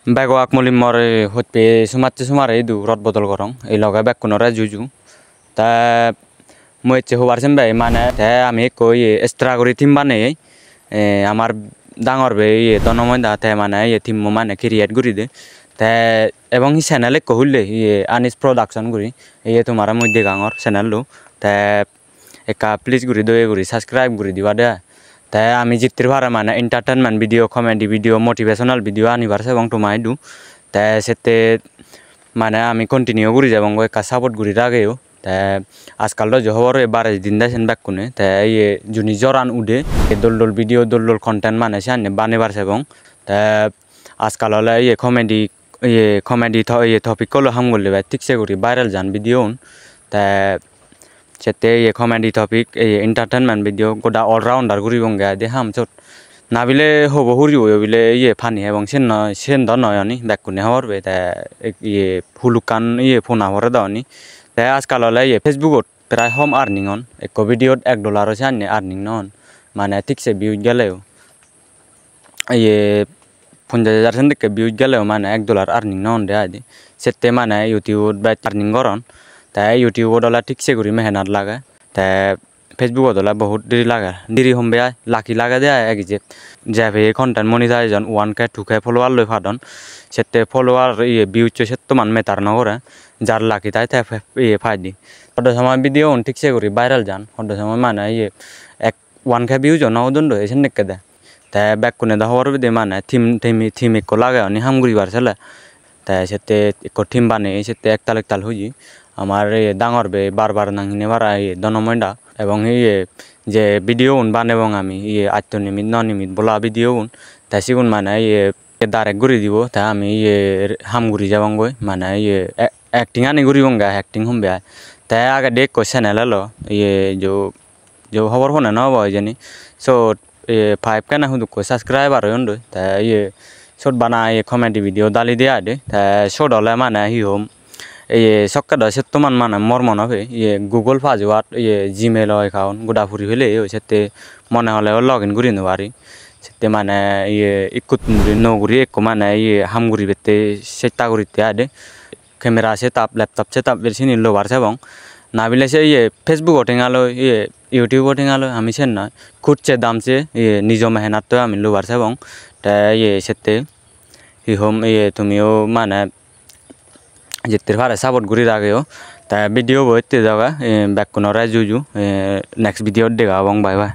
Bego ak mulim more hotpe sumare du rot botol gorong ei loga bek kunore juju ta moiche hobar sembe mane te ami ko extra gori tim bane amar dangor be tonomoy da te mane tim mane create guri de te ebong hi channel ko hulle anis production guri tomara moide gangor channel lo te eka please guri doye guri subscribe guri diba de te ami jittir bhara mane entertainment video comedy video motivational video ani barse bong to mai du te sette mane ami continue guri jabong eka support guri rageo te askal do johor e bare dinda sen bakkune te juni joran ude dol video dol content mane sanne bane barse bong te askal ole comedy topic ko lo hamgolle ba tikse guri viral jan video un te sette comedy topic entertainment video goda all rounder guri bonga de ham chot nabile hobo huri yo bile phani ebong sen do noyoni bakkune hor be te hulukan phona hore dawni te askal ole facebook pray home earning on ekko video $1 sanne earning non mane tikse view geleo 50,000 sendek view geleo mane $1 earning non de adi sette mane youtube ba earning goron te youtube dola tikse guri mehnat laga te facebook dola bahut diri laga diri hombe lucky laga de ekje jave content monetization 1k 2k follower loi phadon sette follower view cho setto man metar nogore jar lucky tai te phadi odo samay video on tikse guri viral jan odo samay mane 1k view jo nodon do esen nekkede te bakkune da hor de mane theme ko laga ni hamguri barsela te sette ko theme bane sette ektal hoji আমার ডাঙর বে বারবার নাংনে বারা দনময়ডা এবং যে video উন বানেবং আমি আত্মনিমিত ননিমিত বলা ভিডিও উন তাই সিগুন মানে ডাইরেক্ট গুরি দিব তাই আমি হামগুরি যাবঙ্গই মানে অ্যাক্টিং আনি গুরি বঙ্গা অ্যাক্টিং হমবে তাই আগে দেখ কো চ্যানেল হলো जो খবর হনে না হবো জানি সো 5 কেন হুদুক কো সাবস্ক্রাইবার হইন্দ তাই শর্ট বানা কমেডি ভিডিও দালি দেয়া দে তাই শর্ট হলে মানে হি হোম সক্কা da setto man mana mormon হবে গুগল ফাজওয়াট জিমেল অ্যাকাউন্ট গোডাফুরি হলে সেতে মনে হলে লগইন করি নবারি সেতে মানে ইকুত নগুরি এক মানে হামগুরি বেতে সেটা করিতে আদে camera setup laptop setup বেরছিনি lobar এবং না বিলে সে ফেসবুক ওটিঙালো ইউটিউব ওটিঙালো আমি সেন না খুঁজছে দামছে নিজ মেহনত তো আমি লোবার এবং তাই সেতে হোম তুমিও মানে जितने बारे सपोर्ट गुरी रागेओ ता वीडियो बहुत जागा बैक कुनोरा जुजू नेक्स्ट वीडियो देगा बाय बाय।